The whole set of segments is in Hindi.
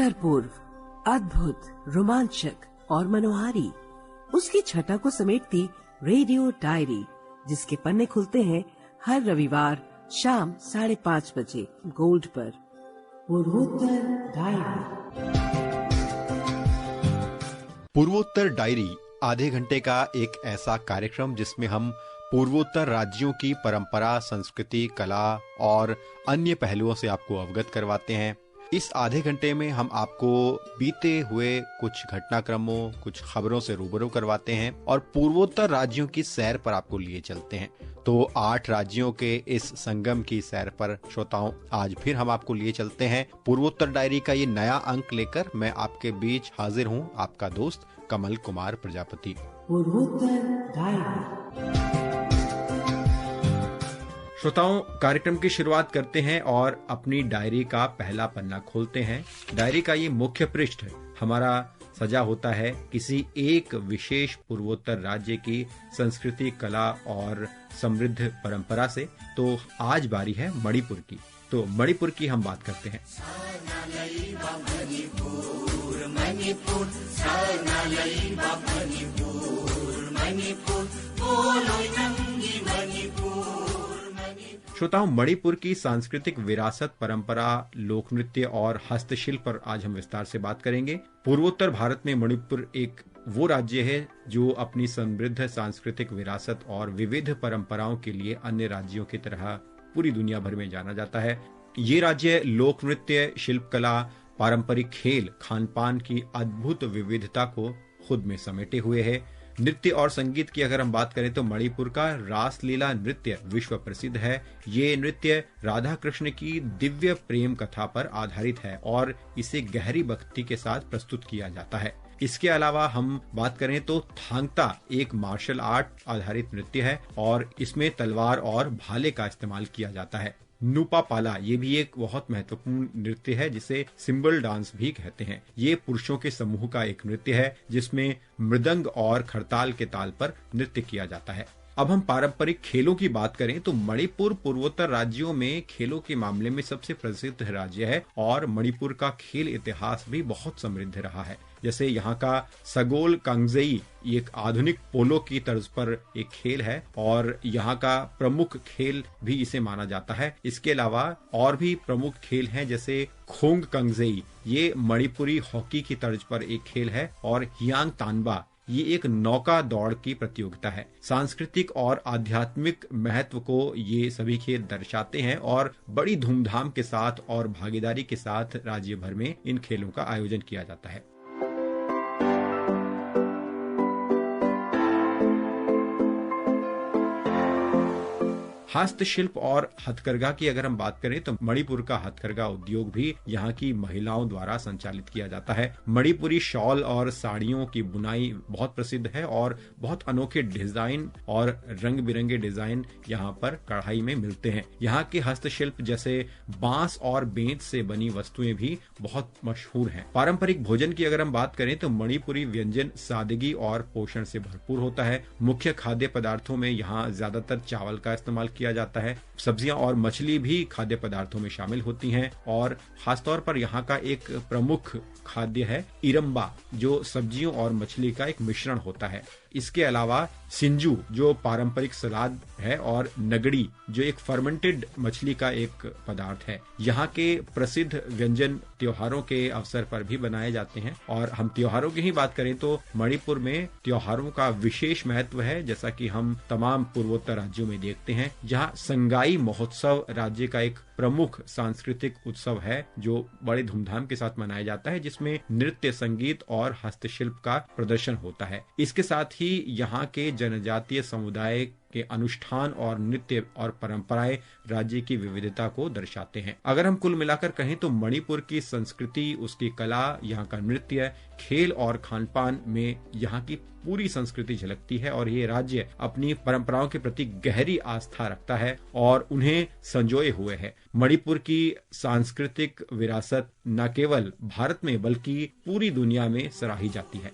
उत्तर पूर्व, अद्भुत, रोमांचक और मनोहारी, उसकी छटा को समेटती रेडियो डायरी, जिसके पन्ने खुलते हैं हर रविवार शाम 5:30 बजे गोल्ड पर। पूर्वोत्तर डायरी। पूर्वोत्तर डायरी आधे घंटे का एक ऐसा कार्यक्रम जिसमें हम पूर्वोत्तर राज्यों की परंपरा, संस्कृति, कला और अन्य पहलुओं से आपको अवगत करवाते हैं। इस आधे घंटे में हम आपको बीते हुए कुछ घटनाक्रमों, कुछ खबरों से रूबरू करवाते हैं और पूर्वोत्तर राज्यों की सैर पर आपको लिए चलते हैं। तो 8 राज्यों के इस संगम की सैर पर श्रोताओं, आज फिर हम आपको लिए चलते हैं। पूर्वोत्तर डायरी का ये नया अंक लेकर मैं आपके बीच हाजिर हूँ, आपका दोस्त कमल कुमार प्रजापति। पूर्वोत्तर डायरी। श्रोताओं, कार्यक्रम की शुरुआत करते हैं और अपनी डायरी का पहला पन्ना खोलते हैं। डायरी का ये मुख्य पृष्ठ हमारा सजा होता है किसी एक विशेष पूर्वोत्तर राज्य की संस्कृति, कला और समृद्ध परंपरा से। तो आज बारी है मणिपुर की। तो मणिपुर की हम बात करते हैं। श्रोताओं, मणिपुर की सांस्कृतिक विरासत, परंपरा, लोक नृत्य और हस्तशिल्प पर आज हम विस्तार से बात करेंगे। पूर्वोत्तर भारत में मणिपुर एक वो राज्य है जो अपनी समृद्ध सांस्कृतिक विरासत और विविध परंपराओं के लिए अन्य राज्यों की तरह पूरी दुनिया भर में जाना जाता है। ये राज्य लोक नृत्य, शिल्पकला, पारंपरिक खेल, खान-पान की अद्भुत विविधता को खुद में समेटे हुए है। नृत्य और संगीत की अगर हम बात करें तो मणिपुर का रासलीला नृत्य विश्व प्रसिद्ध है। ये नृत्य राधा कृष्ण की दिव्य प्रेम कथा पर आधारित है और इसे गहरी भक्ति के साथ प्रस्तुत किया जाता है। इसके अलावा हम बात करें तो थांगता एक मार्शल आर्ट आधारित नृत्य है और इसमें तलवार और भाले का इस्तेमाल किया जाता है। नुपा पाला ये भी एक बहुत महत्वपूर्ण नृत्य है जिसे सिंबल डांस भी कहते हैं। ये पुरुषों के समूह का एक नृत्य है जिसमें मृदंग और खड़ताल के ताल पर नृत्य किया जाता है। अब हम पारंपरिक खेलों की बात करें तो मणिपुर पूर्वोत्तर राज्यों में खेलों के मामले में सबसे प्रसिद्ध राज्य है और मणिपुर का खेल इतिहास भी बहुत समृद्ध रहा है। जैसे यहाँ का सगोल कांगजेई एक आधुनिक पोलो की तर्ज पर एक खेल है और यहाँ का प्रमुख खेल भी इसे माना जाता है। इसके अलावा और भी प्रमुख खेल हैं जैसे खोंग कांगजेई, ये मणिपुरी हॉकी की तर्ज पर एक खेल है और हियांग तानबा ये एक नौका दौड़ की प्रतियोगिता है। सांस्कृतिक और आध्यात्मिक महत्व को ये सभी खेल दर्शाते हैं और बड़ी धूमधाम के साथ और भागीदारी के साथ राज्य भर में इन खेलों का आयोजन किया जाता है। हस्तशिल्प और हथकरघा की अगर हम बात करें तो मणिपुर का हथकरघा उद्योग भी यहाँ की महिलाओं द्वारा संचालित किया जाता है। मणिपुरी शॉल और साड़ियों की बुनाई बहुत प्रसिद्ध है और बहुत अनोखे डिजाइन और रंग बिरंगे डिजाइन यहाँ पर कढ़ाई में मिलते हैं। यहाँ के हस्तशिल्प जैसे बांस और बेंत से बनी वस्तुएं भी बहुत मशहूर हैं। पारंपरिक भोजन की अगर हम बात करें तो मणिपुरी व्यंजन सादगी और पोषण से भरपूर होता है। मुख्य खाद्य पदार्थों में यहाँ ज्यादातर चावल का इस्तेमाल किया जाता है। सब्जियां और मछली भी खाद्य पदार्थों में शामिल होती हैं और खासतौर पर यहाँ का एक प्रमुख खाद्य है इरम्बा, जो सब्जियों और मछली का एक मिश्रण होता है। इसके अलावा सिंजू जो पारंपरिक सलाद है और नगड़ी जो एक फर्मेंटेड मछली का एक पदार्थ है। यहाँ के प्रसिद्ध व्यंजन त्योहारों के अवसर पर भी बनाए जाते हैं। और हम त्योहारों की ही बात करें तो मणिपुर में त्योहारों का विशेष महत्व है, जैसा कि हम तमाम पूर्वोत्तर राज्यों में देखते हैं, जहाँ संगाई महोत्सव राज्य का एक प्रमुख सांस्कृतिक उत्सव है जो बड़े धूमधाम के साथ मनाया जाता है, जिसमें नृत्य, संगीत और हस्तशिल्प का प्रदर्शन होता है। इसके साथ ही यहाँ के जनजातीय समुदाय के अनुष्ठान और नृत्य और परंपराएं राज्य की विविधता को दर्शाते हैं। अगर हम कुल मिलाकर कहें तो मणिपुर की संस्कृति, उसकी कला, यहाँ का नृत्य, खेल और खानपान में यहाँ की पूरी संस्कृति झलकती है और ये राज्य अपनी परंपराओं के प्रति गहरी आस्था रखता है और उन्हें संजोए हुए है। मणिपुर की सांस्कृतिक विरासत न केवल भारत में बल्कि पूरी दुनिया में सराही जाती है।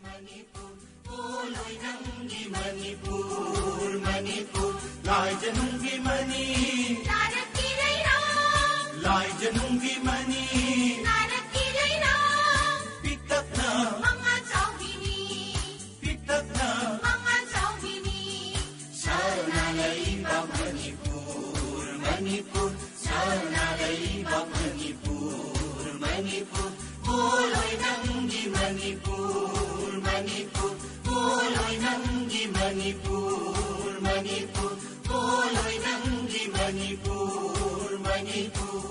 श्रोताओं,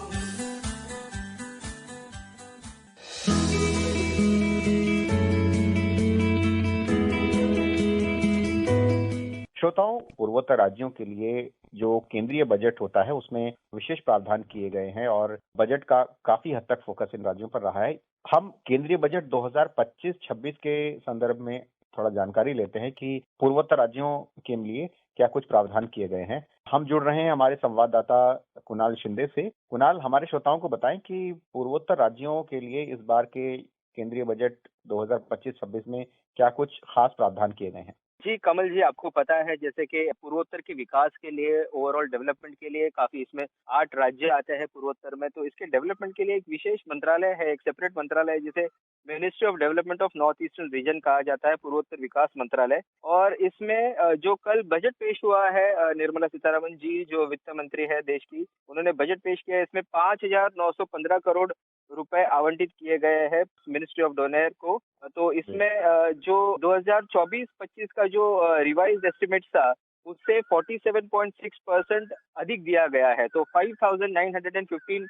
पूर्वोत्तर राज्यों के लिए जो केंद्रीय बजट होता है उसमें विशेष प्रावधान किए गए हैं और बजट का काफी हद तक फोकस इन राज्यों पर रहा है। हम केंद्रीय बजट 2025-26 के संदर्भ में थोड़ा जानकारी लेते हैं कि पूर्वोत्तर राज्यों के लिए क्या कुछ प्रावधान किए गए हैं। हम जुड़ रहे हैं हमारे संवाददाता कुणाल शिंदे से। कुणाल, हमारे श्रोताओं को बताएं कि पूर्वोत्तर राज्यों के लिए इस बार के केंद्रीय बजट 2025-26 में क्या कुछ खास प्रावधान किए गए हैं। जी कमल जी, आपको पता है जैसे कि पूर्वोत्तर के विकास के लिए, ओवरऑल डेवलपमेंट के लिए काफी इसमें 8 राज्य आते हैं पूर्वोत्तर में। तो इसके डेवलपमेंट के लिए एक विशेष मंत्रालय है, एक सेपरेट मंत्रालय है जिसे ministry of development of north eastern region कहा जाता है, पूर्वोत्तर विकास मंत्रालय। और इसमें जो कल बजट पेश हुआ है, निर्मला सीतारमण जी जो वित्त मंत्री है देश की, उन्होंने बजट पेश किया है। इसमें 5,915 करोड़ रुपए आवंटित किए गए हैं मिनिस्ट्री ऑफ डोनेयर को। तो इसमें जो 2024-25 का जो रिवाइज एस्टिमेट था उससे 47.6% अधिक दिया गया है। तो 5,915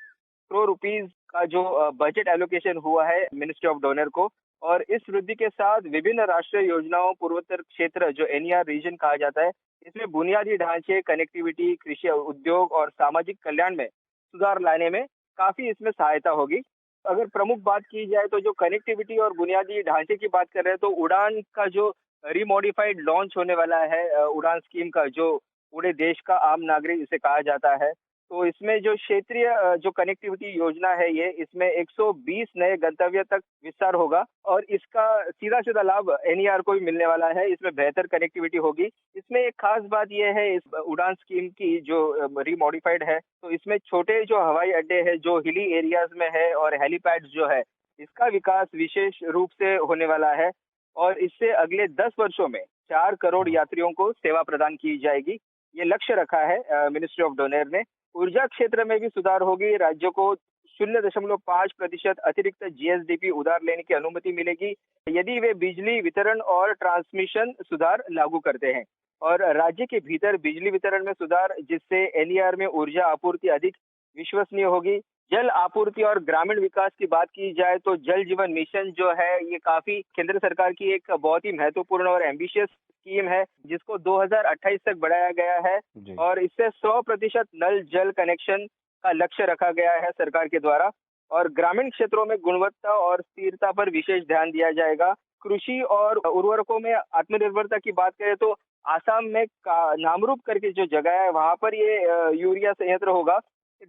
करोड़ रुपीस का जो बजट एलोकेशन हुआ है मिनिस्ट्री ऑफ डोनर को। और इस वृद्धि के साथ विभिन्न राष्ट्रीय योजनाओं, पूर्वोत्तर क्षेत्र जो एनईआर रीजन कहा जाता है, इसमें बुनियादी ढांचे, कनेक्टिविटी, कृषि, उद्योग और सामाजिक कल्याण में सुधार लाने में काफी इसमें सहायता होगी। अगर प्रमुख बात की जाए तो जो कनेक्टिविटी और बुनियादी ढांचे की बात कर रहे हैं तो उड़ान का जो रिमॉडिफाइड लॉन्च होने वाला है, उड़ान स्कीम का, जो पूरे देश का आम नागरिक इसे कहा जाता है। तो इसमें जो क्षेत्रीय जो कनेक्टिविटी योजना है ये, इसमें 120 नए गंतव्य तक विस्तार होगा और इसका सीधा सीधा लाभ एनईआर को भी मिलने वाला है। इसमें बेहतर कनेक्टिविटी होगी। इसमें एक खास बात यह है इस उड़ान स्कीम की जो रिमॉडिफाइड है, तो इसमें छोटे जो हवाई अड्डे है जो हिली एरियाज में है और हेलीपैड्स जो है, इसका विकास विशेष रूप से होने वाला है। और इससे अगले 10 वर्षों में 4 करोड़ यात्रियों को सेवा प्रदान की जाएगी। ये लक्ष्य रखा है मिनिस्ट्री ऑफ डोनेयर ने। ऊर्जा क्षेत्र में भी सुधार होगी। राज्यों को 0.5% अतिरिक्त जीएसडीपी उधार लेने की अनुमति मिलेगी यदि वे बिजली वितरण और ट्रांसमिशन सुधार लागू करते हैं। और राज्य के भीतर बिजली वितरण में सुधार, जिससे एनईआर में ऊर्जा आपूर्ति अधिक विश्वसनीय होगी। जल आपूर्ति और ग्रामीण विकास की बात की जाए तो जल जीवन मिशन जो है, ये काफी केंद्र सरकार की एक बहुत ही महत्वपूर्ण और एम्बिशियस स्कीम है, जिसको 2028 तक बढ़ाया गया है। और इससे 100% नल जल कनेक्शन का लक्ष्य रखा गया है सरकार के द्वारा। और ग्रामीण क्षेत्रों में गुणवत्ता और स्थिरता पर विशेष ध्यान दिया जाएगा। कृषि और उर्वरकों में आत्मनिर्भरता की बात करें तो आसाम में नामरूप करके जो जगह है वहां पर ये यूरिया संयंत्र होगा।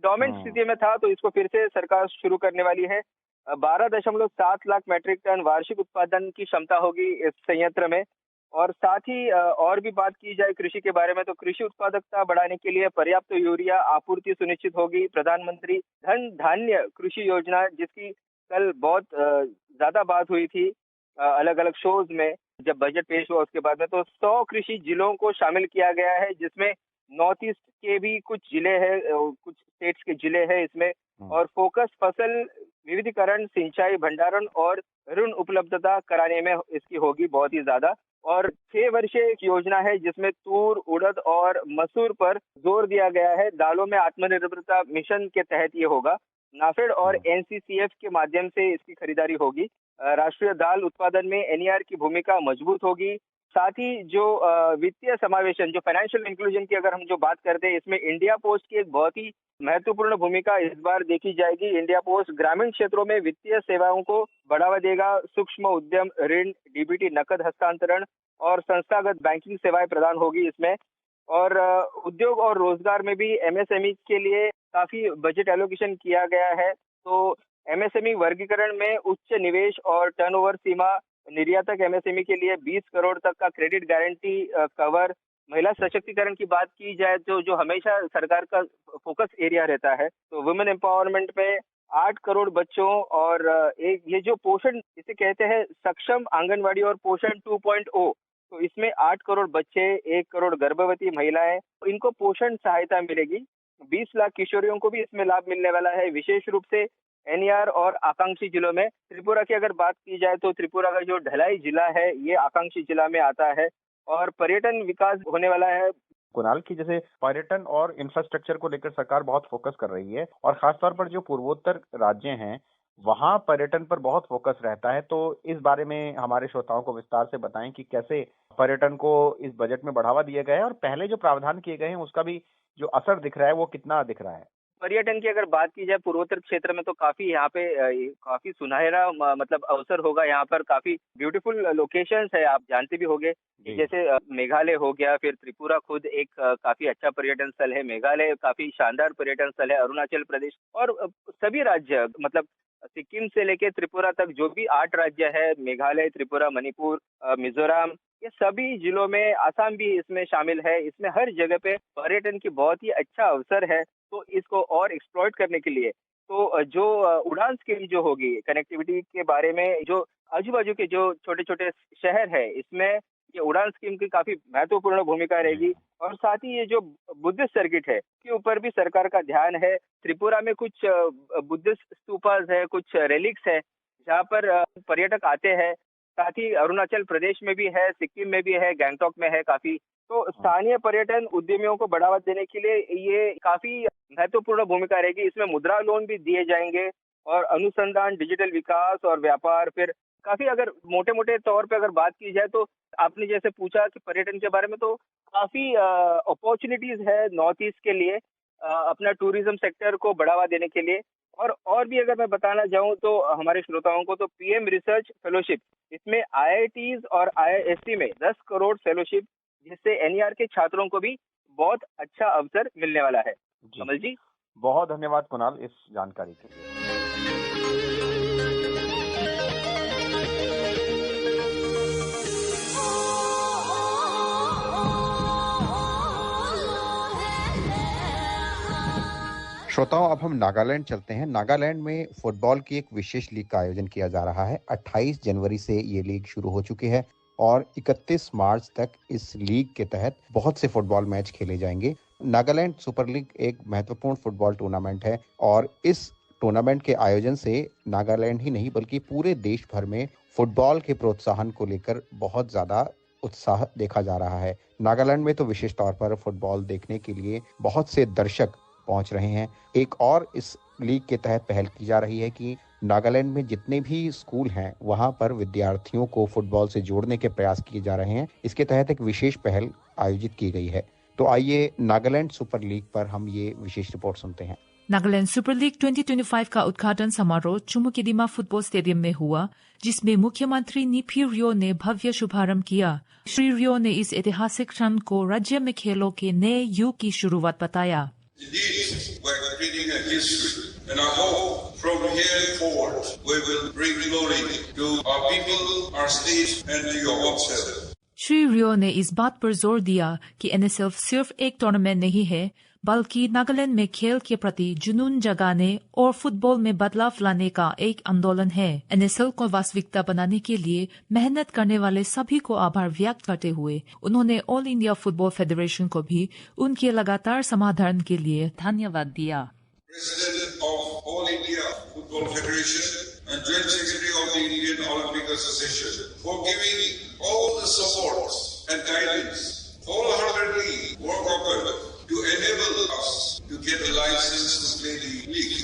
डोमेंट स्थिति में था तो इसको फिर से सरकार शुरू करने वाली है। 12.7 लाख मैट्रिक टन वार्षिक उत्पादन की क्षमता होगी इस संयंत्र में। और साथ ही और भी बात की जाए कृषि के बारे में तो कृषि उत्पादकता बढ़ाने के लिए पर्याप्त यूरिया आपूर्ति सुनिश्चित होगी। प्रधानमंत्री धन धान्य कृषि योजना, जिसकी कल बहुत ज्यादा बात हुई थी अलग अलग शोज में जब बजट पेश हुआ उसके बाद में, तो 100 कृषि जिलों को शामिल किया गया है, जिसमें नॉर्थ ईस्ट के भी कुछ जिले हैं, कुछ स्टेट्स के जिले हैं इसमें। और फोकस फसल विविधीकरण, सिंचाई, भंडारण और ऋण उपलब्धता कराने में इसकी होगी बहुत ही ज्यादा। और 6 वर्षीय एक योजना है जिसमें तूर, उड़द और मसूर पर जोर दिया गया है। दालों में आत्मनिर्भरता मिशन के तहत ये होगा। नाफेड और एनसीसीएफ के माध्यम से इसकी खरीदारी होगी। राष्ट्रीय दाल उत्पादन में एनईआर की भूमिका मजबूत होगी। साथ ही जो वित्तीय समावेशन, जो फाइनेंशियल इंक्लूजन की अगर हम जो बात करते हैं, इसमें इंडिया पोस्ट की एक बहुत ही महत्वपूर्ण भूमिका इस बार देखी जाएगी। इंडिया पोस्ट ग्रामीण क्षेत्रों में वित्तीय सेवाओं को बढ़ावा देगा। सूक्ष्म उद्यम ऋण, डीबीटी नकद हस्तांतरण और संस्थागत बैंकिंग सेवाएं प्रदान होगी इसमें। और उद्योग और रोजगार में भी एमएसएमई के लिए काफी बजट एलोकेशन किया गया है। तो एमएसएमई वर्गीकरण में उच्च निवेश और टर्नओवर सीमा, निर्यातक एमएसएमई के लिए 20 करोड़ तक का क्रेडिट गारंटी कवर। महिला सशक्तिकरण की बात की जाए तो जो हमेशा सरकार का फोकस एरिया रहता है, तो वुमेन एम्पावरमेंट में 8 करोड़ बच्चों और एक ये जो पोषण इसे कहते हैं सक्षम आंगनवाड़ी और पोषण 2.0, तो इसमें 8 करोड़ बच्चे, 1 करोड़ गर्भवती महिलाएं, तो इनको पोषण सहायता मिलेगी। 20 लाख किशोरियों को भी इसमें लाभ मिलने वाला है, विशेष रूप से एनईआर और आकांक्षी जिलों में। त्रिपुरा की अगर बात की जाए तो त्रिपुरा का जो ढलाई जिला है ये आकांक्षी जिला में आता है। और पर्यटन विकास होने वाला है। कुणाल की जैसे पर्यटन और इंफ्रास्ट्रक्चर को लेकर सरकार बहुत फोकस कर रही है और खासतौर पर जो पूर्वोत्तर राज्य हैं वहाँ पर्यटन पर बहुत फोकस रहता है। तो इस बारे में हमारे श्रोताओं को विस्तार से बताएं कि कैसे पर्यटन को इस बजट में बढ़ावा दिया गया है और पहले जो प्रावधान किए गए हैं उसका भी जो असर दिख रहा है वो कितना दिख रहा है। पर्यटन की अगर बात की जाए पूर्वोत्तर क्षेत्र में तो काफी यहाँ पे काफी सुनहरा मतलब अवसर होगा। यहाँ पर काफी ब्यूटीफुल लोकेशंस है, आप जानते भी होंगे कि जैसे मेघालय हो गया, फिर त्रिपुरा खुद एक काफी अच्छा पर्यटन स्थल है, मेघालय काफी शानदार पर्यटन स्थल है, अरुणाचल प्रदेश और सभी राज्य मतलब सिक्किम से लेके त्रिपुरा तक जो भी 8 राज्य है, मेघालय, त्रिपुरा, मणिपुर, मिजोरम, ये सभी जिलों में, आसाम भी इसमें शामिल है। इसमें हर जगह पे पर्यटन की बहुत ही अच्छा अवसर है। तो इसको और एक्सप्लॉइट करने के लिए तो जो उड़ान स्कीम जो होगी कनेक्टिविटी के बारे में, जो आजू बाजू के जो छोटे छोटे शहर है इसमें ये उड़ान स्कीम की काफी महत्वपूर्ण भूमिका रहेगी। और साथ ही ये जो बुद्धिस्ट सर्किट है के ऊपर भी सरकार का ध्यान है। त्रिपुरा में कुछ बुद्धिस्ट स्तूपास है, कुछ रेलिक्स है जहाँ पर पर्यटक आते हैं। साथ ही अरुणाचल प्रदेश में भी है, सिक्किम में भी है, गैंगटॉक में है काफी। तो स्थानीय पर्यटन उद्यमियों को बढ़ावा देने के लिए ये काफी महत्वपूर्ण भूमिका रहेगी। इसमें मुद्रा लोन भी दिए जाएंगे और अनुसंधान, डिजिटल विकास और व्यापार, फिर काफी अगर मोटे मोटे तौर पे अगर बात की जाए तो आपने जैसे पूछा कि पर्यटन के बारे में, तो काफी अपॉर्चुनिटीज है नॉर्थ ईस्ट के लिए अपना टूरिज्म सेक्टर को बढ़ावा देने के लिए। और भी अगर मैं बताना चाहूँ तो हमारे श्रोताओं को, तो पीएम रिसर्च फेलोशिप, इसमें आईआईटीज और आईआईएससी में 10 करोड़ फेलोशिप, जिससे एनईआर के छात्रों को भी बहुत अच्छा अवसर मिलने वाला है। कमल जी, बहुत धन्यवाद कुणाल इस जानकारी के लिए। श्रोताओं, अब हम नागालैंड चलते हैं। नागालैंड में फुटबॉल की एक विशेष लीग का आयोजन किया जा रहा है। 28 जनवरी से ये लीग शुरू हो चुकी है और 31 मार्च तक इस लीग के तहत बहुत से फुटबॉल मैच खेले जाएंगे। नागालैंड सुपर लीग एक महत्वपूर्ण फुटबॉल टूर्नामेंट है और इस टूर्नामेंट के आयोजन से नागालैंड ही नहीं बल्कि पूरे देश भर में फुटबॉल के प्रोत्साहन को लेकर बहुत ज्यादा उत्साह देखा जा रहा है। नागालैंड में तो विशेष तौर पर फुटबॉल देखने के लिए बहुत से दर्शक पहुंच रहे हैं। एक और इस लीग के तहत पहल की जा रही है कि नागालैंड में जितने भी स्कूल हैं वहां पर विद्यार्थियों को फुटबॉल से जोड़ने के प्रयास किए जा रहे हैं। इसके तहत एक विशेष पहल आयोजित की गई है। तो आइए नागालैंड सुपर लीग पर हम ये विशेष रिपोर्ट सुनते हैं। नागालैंड सुपर लीग 2025 का उद्घाटन समारोह चुमुकेदिमा फुटबॉल स्टेडियम में हुआ, जिसमें मुख्यमंत्री नीफी रियो ने भव्य शुभारंभ किया। श्री रियो ने इस ऐतिहासिक क्षण को राज्य में खेलों के नए युग की शुरुआत बताया। Indeed, we're creating a history, and I hope from here forward we will bring glory to our people, our state, and to your own. Shri रियो ने इस बात पर जोर दिया कि एनएसएल सिर्फ एक टूर्नामेंट नहीं है, बल्कि नागालैंड में खेल के प्रति जुनून जगाने और फुटबॉल में बदलाव लाने का एक आंदोलन है। एनएसएल को वास्तविकता बनाने के लिए मेहनत करने वाले सभी को आभार व्यक्त करते हुए उन्होंने ऑल इंडिया फुटबॉल फेडरेशन को भी उनके लगातार समाधान के लिए धन्यवाद दिया। President of All India Football Federation and Joint Secretary of the Indian Olympic Association for giving all the support and guidance wholeheartedly work upon to enable us to get a license to play the league.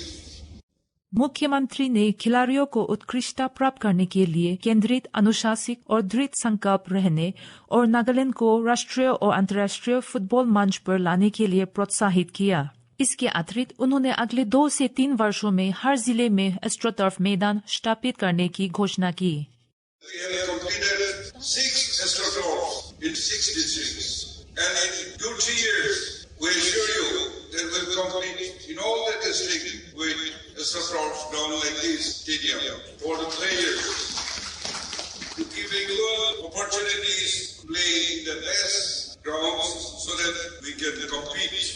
मुख्यमंत्री ने खिलाड़ियों को उत्कृष्टता प्राप्त करने के लिए केंद्रित, अनुशासित और दृढ़ संकल्प रहने और नागालैंड को राष्ट्रीय और अंतर्राष्ट्रीय फुटबॉल मंच पर लाने के लिए प्रोत्साहित किया। इसके अतिरिक्त उन्होंने अगले 2 से 3 वर्षों में हर जिले में एस्ट्रोटर्फ मैदान स्थापित करने की घोषणा की। We have completed 6 AstroTurfs in 6 districts, and in 2-3 years, we assure you that we'll complete in all the districts with AstroTurfs down like this stadium for the players to give equal opportunities to play in the best grounds so that we can compete.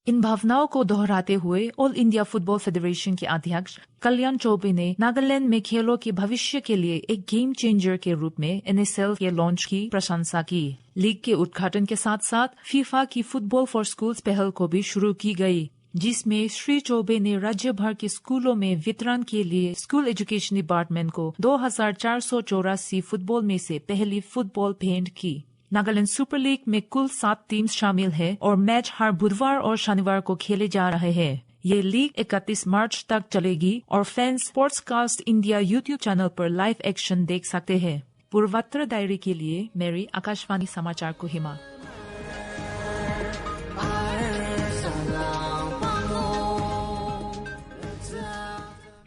इन भावनाओं को दोहराते हुए ऑल इंडिया फुटबॉल फेडरेशन के अध्यक्ष कल्याण चौबे ने नागालैंड में खेलों के भविष्य के लिए एक गेम चेंजर के रूप में एनएसएल के लॉन्च की प्रशंसा की। लीग के उद्घाटन के साथ साथ फीफा की फुटबॉल फॉर स्कूल्स पहल को भी शुरू की गई, जिसमें श्री चौबे ने राज्य भर के स्कूलों में वितरण के लिए स्कूल एजुकेशन डिपार्टमेंट को 2484 फुटबॉल में से पहली फुटबॉल भेंट की। नागालैंड सुपर लीग में कुल 7 टीम शामिल है और मैच हर बुधवार और शनिवार को खेले जा रहे हैं। ये लीग 31 मार्च तक चलेगी और फैंस स्पोर्ट्सकास्ट इंडिया यूट्यूब चैनल पर लाइव एक्शन देख सकते हैं। पूर्वोत्तर डायरी के लिए मेरी आकाशवाणी समाचार कोहिमा।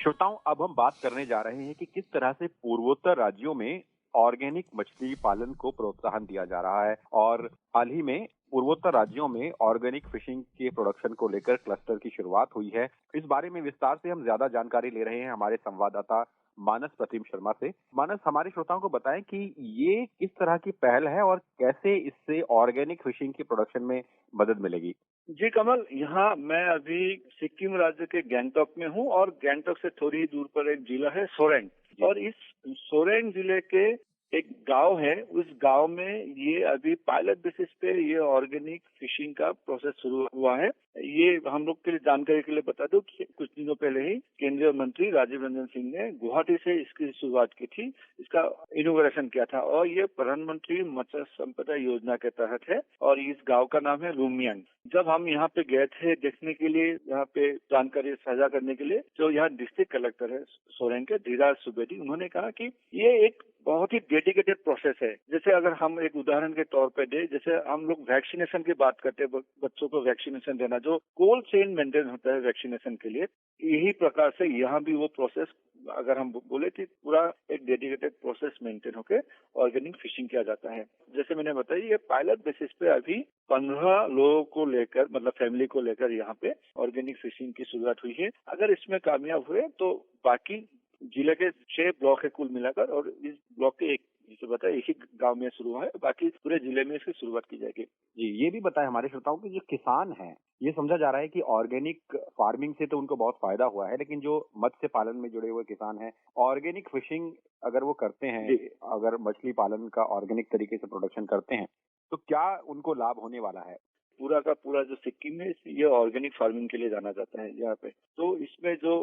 श्रोताओं, अब हम बात करने जा रहे हैं कि किस तरह से पूर्वोत्तर राज्यों में ऑर्गेनिक मछली पालन को प्रोत्साहन दिया जा रहा है और हाल ही में पूर्वोत्तर राज्यों में ऑर्गेनिक फिशिंग के प्रोडक्शन को लेकर क्लस्टर की शुरुआत हुई है। इस बारे में विस्तार से हम ज्यादा जानकारी ले रहे हैं हमारे संवाददाता मानस प्रतिम शर्मा से। मानस, हमारे श्रोताओं को बताएं कि ये किस तरह की पहल है और कैसे इससे ऑर्गेनिक फिशिंग की प्रोडक्शन में मदद मिलेगी। जी कमल, यहाँ मैं अभी सिक्किम राज्य के गैंगटॉक में हूँ और गैंगटॉक से थोड़ी ही दूर पर एक जिला है सोरेंग, और इस सोरेंग जिले के एक गांव है। उस गांव में ये अभी पायलट बेसिस पे ये ऑर्गेनिक फिशिंग का प्रोसेस शुरू हुआ है। ये हम लोग के लिए जानकारी के लिए बता दूं कि कुछ दिनों पहले ही केंद्रीय मंत्री राजीव रंजन सिंह ने गुवाहाटी से इसकी शुरुआत की थी, इसका इनोग्रेशन किया था, और ये प्रधानमंत्री मत्स्य संपदा योजना के तहत है और इस गांव का नाम है लुमियांग। जब हम यहाँ पे गए थे देखने के लिए, यहाँ पे जानकारी साझा करने के लिए, जो यहाँ डिस्ट्रिक्ट कलेक्टर है सोरेंग के धीराज सुबेदी, उन्होंने कहा कि ये एक बहुत ही डेडिकेटेड प्रोसेस है। जैसे अगर हम एक उदाहरण के तौर पे दे, जैसे हम लोग वैक्सीनेशन की बात करते हैं, बच्चों को वैक्सीनेशन देना, जो कोल्ड चेन मेंटेन होता है वैक्सीनेशन के लिए, यही प्रकार से यहाँ भी वो प्रोसेस, अगर हम बोले कि पूरा एक डेडिकेटेड प्रोसेस मेंटेन होकर ऑर्गेनिक फिशिंग किया जाता है। जैसे मैंने बताया, ये पायलट बेसिस पे अभी 15 लोगों को लेकर, मतलब फैमिली को लेकर यहाँ पे ऑर्गेनिक फिशिंग की शुरुआत हुई है। अगर इसमें कामयाब हुए तो बाकी जिले के 6 ब्लॉक है कुल मिलाकर, और इस ब्लॉक के एक, जिसे बताया, एक ही गांव में शुरू हुआ है, बाकी पूरे जिले में इसकी शुरुआत की जाएगी। जी, ये भी बताएं हमारे श्रोताओं की, जो किसान हैं, ये समझा जा रहा है कि ऑर्गेनिक फार्मिंग से तो उनको बहुत फायदा हुआ है, लेकिन जो मत्स्य पालन में जुड़े हुए किसान हैं, ऑर्गेनिक फिशिंग अगर वो करते हैं, अगर मछली पालन का ऑर्गेनिक तरीके से प्रोडक्शन करते हैं, तो क्या उनको लाभ होने वाला है? पूरा का पूरा जो सिक्किम है ये ऑर्गेनिक फार्मिंग के लिए जाना जाता है यहाँ पे, तो इसमें जो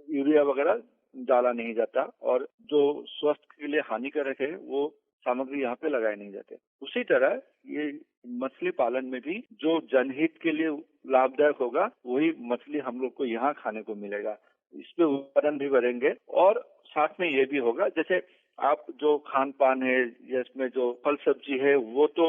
यूरिया वगैरह डाला नहीं जाता और जो स्वास्थ्य के लिए हानिकारक है वो सामग्री यहाँ पे लगाए नहीं जाते। उसी तरह ये मछली पालन में भी जो जनहित के लिए लाभदायक होगा वही मछली हम लोग को यहाँ खाने को मिलेगा। इसमें उत्पादन भी बढ़ेंगे और साथ में ये भी होगा, जैसे आप जो खान पान है या इसमें जो फल सब्जी है वो तो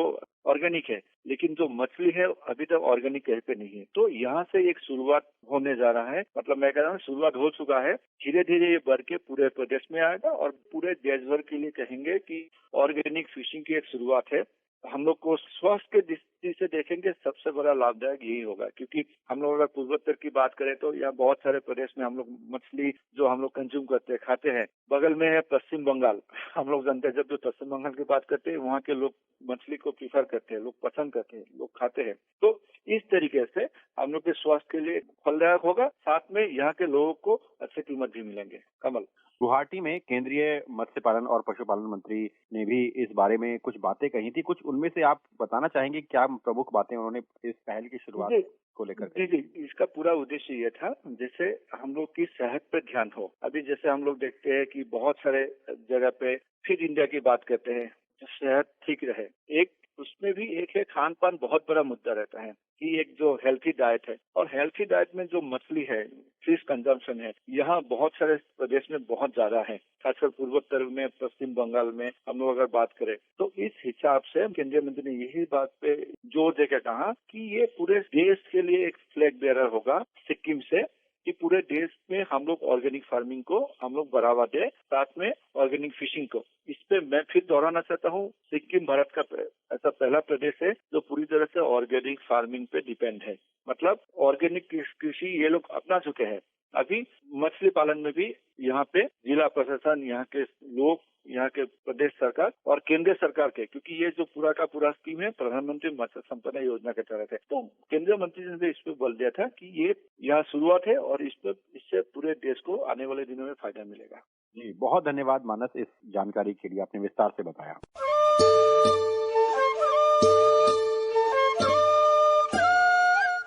ऑर्गेनिक है, लेकिन जो मछली है अभी तक ऑर्गेनिक कहीं पे नहीं है। तो यहाँ से एक शुरुआत होने जा रहा है, मतलब मैं कह रहा हूँ शुरुआत हो चुका है, धीरे धीरे ये बढ़ के पूरे प्रदेश में आएगा और पूरे देश भर के लिए कहेंगे कि ऑर्गेनिक फिशिंग की एक शुरुआत है। हम लोग को स्वास्थ्य के दृष्टि से देखेंगे सबसे बड़ा लाभदायक यही होगा, क्योंकि हम लोग अगर पूर्वोत्तर की बात करें तो यहाँ बहुत सारे प्रदेश में हम लोग मछली जो हम लोग कंज्यूम करते हैं, खाते हैं। बगल में है पश्चिम बंगाल, हम लोग जानते हैं, जब जो पश्चिम बंगाल की बात करते हैं वहाँ के लोग मछली को प्रीफर करते हैं, लोग पसंद करते हैं, लोग खाते हैं। तो इस तरीके से हम लोग के स्वास्थ्य के लिए फलदायक होगा, साथ में यहाँ के लोगों को अच्छी कीमत भी मिलेंगे। कमल, गुवाहाटी में केंद्रीय मत्स्य पालन और पशुपालन मंत्री ने भी इस बारे में कुछ बातें कही थी, कुछ उनमें से आप बताना चाहेंगे क्या प्रमुख बातें उन्होंने इस पहल की शुरुआत को लेकर? जी, इसका पूरा उद्देश्य ये था जैसे हम लोग की सेहत पे ध्यान हो। अभी जैसे हम लोग देखते हैं कि बहुत सारे जगह पे फिट इंडिया की बात करते हैं, सेहत ठीक रहे, एक उसमें भी एक है खान पान, बहुत बड़ा मुद्दा रहता है कि एक जो हेल्थी डाइट है, और हेल्थी डाइट में जो मछली है, फिश कंजम्पशन है, यहाँ बहुत सारे प्रदेश में बहुत ज्यादा है, खासकर पूर्वोत्तर में, पश्चिम बंगाल में हम लोग अगर बात करें तो इस हिसाब से केंद्रीय मंत्री ने यही बात पे जोर देकर कहा कि ये पूरे देश के लिए एक फ्लैग बेरर होगा सिक्किम से, कि पूरे देश में हम लोग ऑर्गेनिक फार्मिंग को हम लोग बढ़ावा दें, साथ में ऑर्गेनिक फिशिंग को। इस पे मैं फिर दोहराना चाहता हूँ, सिक्किम भारत का ऐसा पहला प्रदेश है जो पूरी तरह से ऑर्गेनिक फार्मिंग पे डिपेंड है, मतलब ऑर्गेनिक कृषि ये लोग अपना चुके हैं। अभी मछली पालन में भी यहाँ पे जिला प्रशासन, यहाँ के लोग, यहाँ के प्रदेश सरकार और केंद्र सरकार के, क्योंकि ये जो पूरा का पूरा स्कीम है प्रधानमंत्री मत्स्य संपदा योजना के तहत है, तो केंद्रीय मंत्री ने इस पे बल दिया था कि ये यहाँ शुरुआत है और इससे पूरे देश को आने वाले दिनों में फायदा मिलेगा। जी, बहुत धन्यवाद मानस, इस जानकारी के लिए आपने विस्तार से बताया।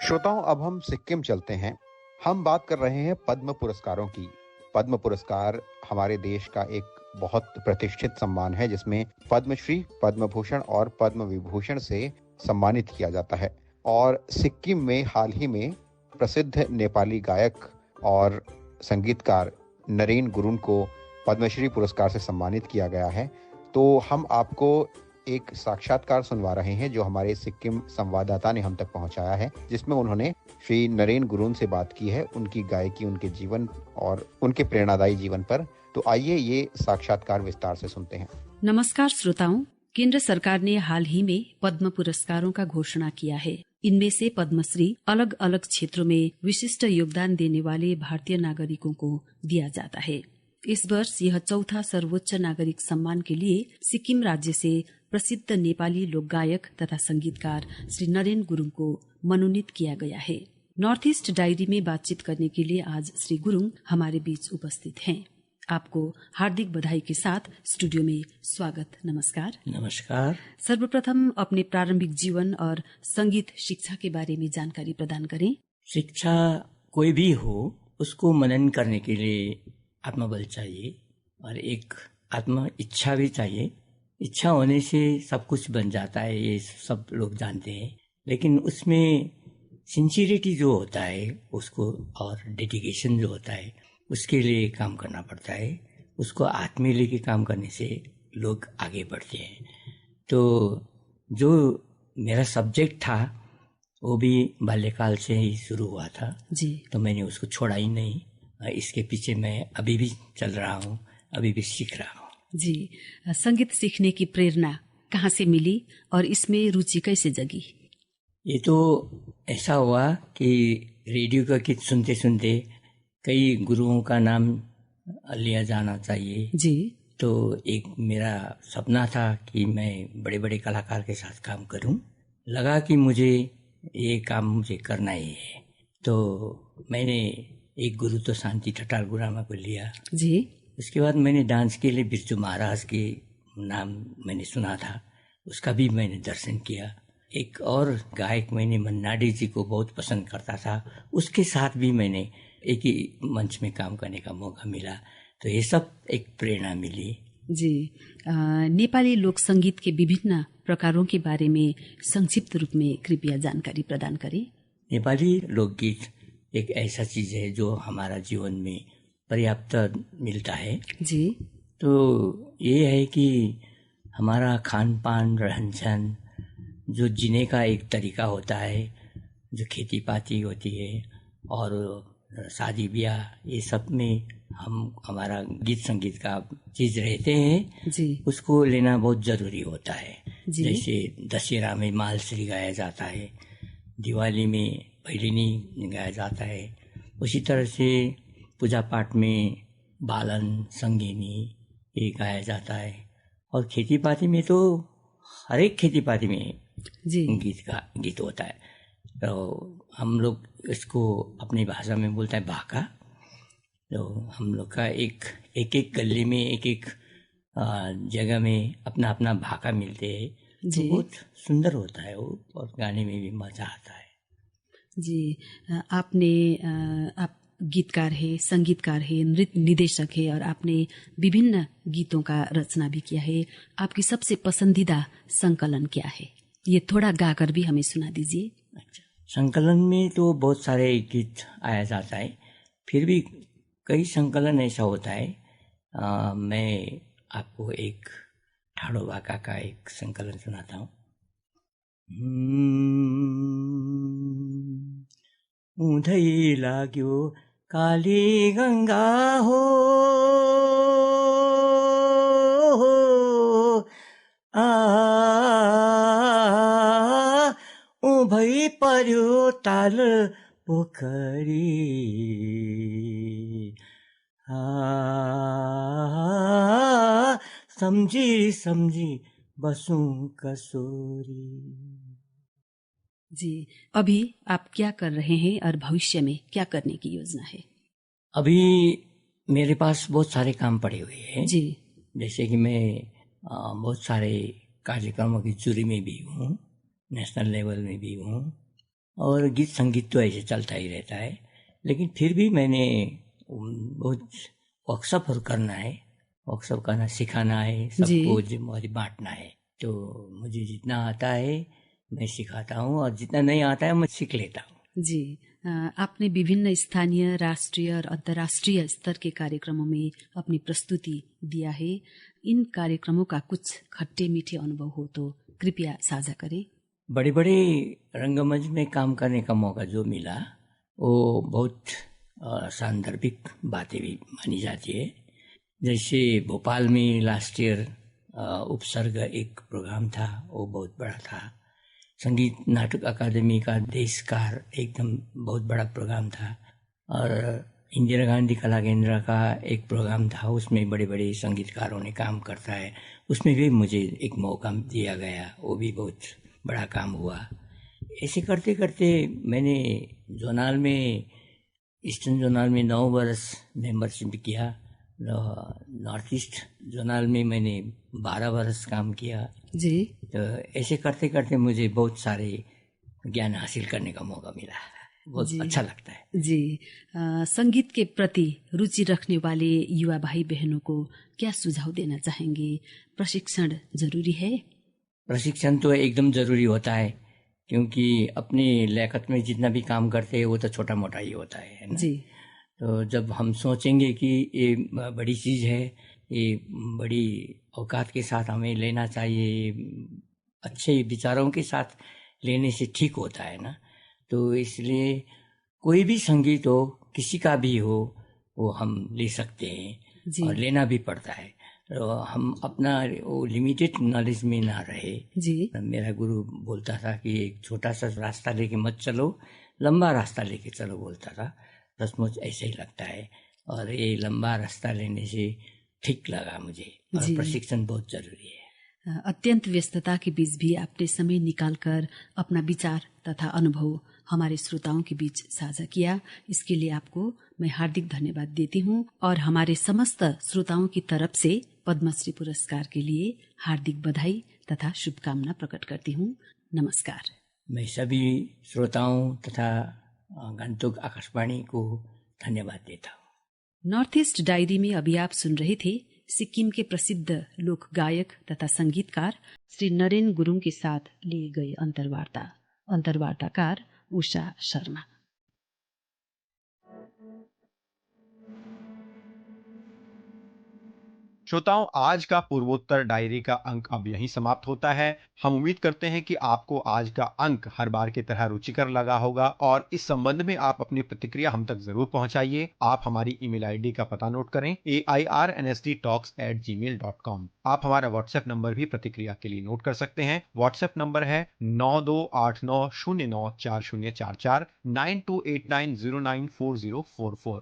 श्रोताओं, अब हम सिक्किम चलते हैं। हम बात कर रहे हैं पद्म पुरस्कारों की। पद्म पुरस्कार हमारे देश का एक बहुत प्रतिष्ठित सम्मान है जिसमें पद्मश्री, पद्म भूषण और पद्म विभूषण से सम्मानित किया जाता है। और सिक्किम में हाल ही में प्रसिद्ध नेपाली गायक और संगीतकार नरेन गुरुङ को पद्मश्री पुरस्कार से सम्मानित किया गया है। तो हम आपको एक साक्षात्कार सुनवा रहे हैं जो हमारे सिक्किम संवाददाता ने हम तक पहुंचाया है, जिसमें उन्होंने श्री नरेन गुरुङ से बात की है उनकी गायकी, उनके जीवन और उनके प्रेरणादायी जीवन पर। तो आइए ये साक्षात्कार विस्तार से सुनते हैं। नमस्कार श्रोताओं, केंद्र सरकार ने हाल ही में पद्म पुरस्कारों का घोषणा किया है। इनमें से पद्मश्री अलग अलग क्षेत्रों में विशिष्ट योगदान देने वाले भारतीय नागरिकों को दिया जाता है। इस वर्ष यह चौथा सर्वोच्च नागरिक सम्मान के लिए सिक्किम राज्य से प्रसिद्ध नेपाली लोक गायक तथा संगीतकार श्री नरेन गुरुङ को मनोनीत किया गया है। नॉर्थ ईस्ट डायरी में बातचीत करने के लिए आज श्री गुरुङ हमारे बीच उपस्थित हैं। आपको हार्दिक बधाई के साथ स्टूडियो में स्वागत। नमस्कार। नमस्कार। सर्वप्रथम अपने प्रारंभिक जीवन और संगीत शिक्षा के बारे में जानकारी प्रदान करें। शिक्षा कोई भी हो, उसको मनन करने के लिए आत्मबल चाहिए और एक आत्म इच्छा भी चाहिए। इच्छा होने से सब कुछ बन जाता है, ये सब लोग जानते हैं। लेकिन उसमें सिंसियरिटी जो होता है उसको और डेडिकेशन जो होता है उसके लिए काम करना पड़ता है। उसको हाथ में लेके काम करने से लोग आगे बढ़ते हैं। तो जो मेरा सब्जेक्ट था वो भी बाल्यकाल से ही शुरू हुआ था जी, तो मैंने उसको छोड़ा ही नहीं। इसके पीछे मैं अभी भी चल रहा हूँ, अभी भी सीख रहा हूँ। जी, संगीत सीखने की प्रेरणा कहाँ से मिली और इसमें रुचि कैसे जगी? ये तो ऐसा हुआ कि रेडियो का गीत सुनते सुनते कई गुरुओं का नाम लिया जाना चाहिए जी। तो एक मेरा सपना था कि मैं बड़े बड़े कलाकार के साथ काम करूं। लगा कि मुझे ये काम मुझे करना ही है। तो मैंने एक गुरु तो शांति ठटाल गुरामा को लिया जी। उसके बाद मैंने डांस के लिए बिरजू महाराज के नाम मैंने सुना था, उसका भी मैंने दर्शन किया। एक और गायक मैंने मन्नाडी जी को बहुत पसंद करता था, उसके साथ भी मैंने एक ही मंच में काम करने का मौका मिला। तो ये सब एक प्रेरणा मिली। जी, नेपाली लोक संगीत के विभिन्न प्रकारों के बारे में संक्षिप्त रूप में कृपया जानकारी प्रदान करें। नेपाली लोकगीत एक ऐसा चीज है जो हमारा जीवन में पर्याप्त मिलता है जी। तो ये है कि हमारा खान पान, रहन सहन, जो जीने का एक तरीका होता है, जो खेती पाती होती है और शादी ब्याह, ये सब में हमारा गीत संगीत का चीज रहते हैं जी। उसको लेना बहुत जरूरी होता है जी। जैसे दशहरा में मालश्री गाया जाता है, दिवाली में भैलिनी गाया जाता है, उसी तरह से पूजा पाठ में बालन, संगीनी ये गाया जाता है। और खेती पाती में तो हर एक खेती पाती में जी गीत होता है। तो हम लोग इसको अपनी भाषा में बोलते हैं भाका। तो हम लोग का एक एक गली में एक एक जगह में अपना अपना भाका मिलते हैं। तो बहुत सुंदर होता है वो और गाने में भी मजा आता है। जी, आप गीतकार है, संगीतकार है, नृत्य निदेशक है और आपने विभिन्न गीतों का रचना भी किया है। आपकी सबसे पसंदीदा संकलन क्या है? ये थोड़ा गाकर भी हमें सुना दीजिए। अच्छा, संकलन में तो बहुत सारे गीत आया जाता है, फिर भी कई संकलन ऐसा होता है। मैं आपको एक ठाड़ो वाका का एक संकलन सुनाता हूँ। उँधै लाग्यो काली गंगा हो, उभै पर्यो ताल पोखरी, समझी समझी बसूं कसोरी। जी, अभी आप क्या कर रहे हैं और भविष्य में क्या करने की योजना है? अभी मेरे पास बहुत सारे काम पड़े हुए हैं जी। जैसे कि मैं बहुत सारे कार्यक्रमों की जूरी में भी हूँ, नेशनल लेवल में भी हूँ और गीत संगीत तो ऐसे चलता ही रहता है। लेकिन फिर भी मैंने बहुत वर्कशॉप करना है और सबका ना सिखाना है, सबको जिम्मेदारी बांटना है। तो मुझे जितना आता है मैं सिखाता हूँ और जितना नहीं आता है मैं सीख लेता हूँ। जी, आपने विभिन्न स्थानीय, राष्ट्रीय और अंतर्राष्ट्रीय स्तर के कार्यक्रमों में अपनी प्रस्तुति दिया है। इन कार्यक्रमों का कुछ खट्टे मीठे अनुभव हो तो कृपया साझा करें। बड़े बड़े रंगमंच में काम करने का मौका जो मिला वो बहुत सांदर्भिक बातें भी मानी जाती है। जैसे भोपाल में लास्ट ईयर उपसर्ग एक प्रोग्राम था, वो बहुत बड़ा था। संगीत नाटक अकादमी का देशकार एकदम बहुत बड़ा प्रोग्राम था। और इंदिरा गांधी कला केंद्र का एक प्रोग्राम था, उसमें बड़े बड़े संगीतकारों ने काम करता है, उसमें भी मुझे एक मौका दिया गया, वो भी बहुत बड़ा काम हुआ। ऐसे करते करते मैंने जोनाल में, ईस्टर्न जोनाल में 9 वर्ष मेंबरशिप किया। नॉर्थ ईस्ट जोनाल में मैंने 12 वर्ष काम किया जी। तो ऐसे करते करते मुझे बहुत सारे ज्ञान हासिल करने का मौका मिला, बहुत अच्छा लगता है जी। संगीत के प्रति रुचि रखने वाले युवा भाई बहनों को क्या सुझाव देना चाहेंगे? प्रशिक्षण जरूरी है? प्रशिक्षण तो एकदम जरूरी होता है, क्योंकि अपनी लियाकत में जितना भी काम करते हैं वो तो छोटा मोटा ही होता है ना? जी। तो जब हम सोचेंगे कि ये बड़ी चीज़ है, ये बड़ी औकात के साथ हमें लेना चाहिए, अच्छे विचारों के साथ लेने से ठीक होता है ना। तो इसलिए कोई भी संगीत हो, किसी का भी हो, वो हम ले सकते हैं और लेना भी पड़ता है। तो हम अपना वो लिमिटेड नॉलेज में ना रहे। जी। मेरा गुरु बोलता था कि एक छोटा सा रास्ता लेके मत चलो, लंबा रास्ता लेके चलो बोलता था। सचमुच ऐसे ही लगता है और ये लंबा रास्ता लेने से ठीक लगा मुझे। और प्रशिक्षण बहुत जरूरी है। अत्यंत व्यस्तता के बीच भी आपने समय निकालकर अपना विचार तथा अनुभव हमारे श्रोताओं के बीच साझा किया, इसके लिए आपको मैं हार्दिक धन्यवाद देती हूँ और हमारे समस्त श्रोताओं की तरफ से पद्मश्री पुरस्कार के लिए हार्दिक बधाई तथा शुभकामना प्रकट करती हूँ। नमस्कार। मैं सभी श्रोताओं तथा गंतुक आकाशवाणी को धन्यवाद देता हूँ। नॉर्थ ईस्ट डायरी में अभी आप सुन रहे थे सिक्किम के प्रसिद्ध लोक गायक तथा संगीतकार श्री नरेन गुरुङ के साथ लिए गए अंतर्वार्ताकार उषा शर्मा। श्रोताओं, आज का पूर्वोत्तर डायरी का अंक अब यहीं समाप्त होता है। हम उम्मीद करते हैं कि आपको आज का अंक हर बार की तरह रुचिकर लगा होगा और इस संबंध में आप अपनी प्रतिक्रिया हम तक जरूर पहुंचाइए। आप हमारी ईमेल आईडी का पता नोट करें, airnsdtalks@gmail.com। आप हमारा व्हाट्सएप नंबर भी प्रतिक्रिया के लिए नोट कर सकते हैं। व्हाट्सएप नंबर है 9289094044 9289094044।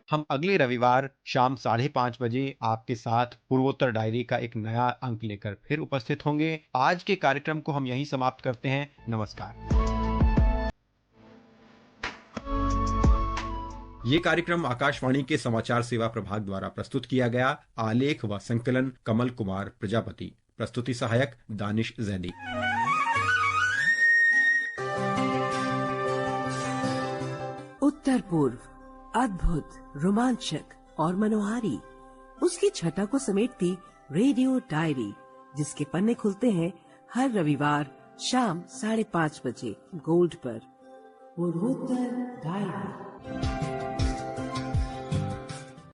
हम अगले रविवार शाम 5:30 बजे आपके साथ पूर्वोत्तर डायरी का एक नया अंक लेकर फिर उपस्थित होंगे। आज के कार्यक्रम को हम यहीं समाप्त करते हैं। नमस्कार। ये कार्यक्रम आकाशवाणी के समाचार सेवा प्रभाग द्वारा प्रस्तुत किया गया। आलेख व संकलन कमल कुमार प्रजापति। प्रस्तुति सहायक दानिश जैदी। उत्तर पूर्व अद्भुत, रोमांचक और मनोहारी, उसकी छटा को समेटती रेडियो डायरी, जिसके पन्ने खुलते हैं हर रविवार शाम 5:30 बजे गोल्ड पर। पूर्वोत्तर डायरी।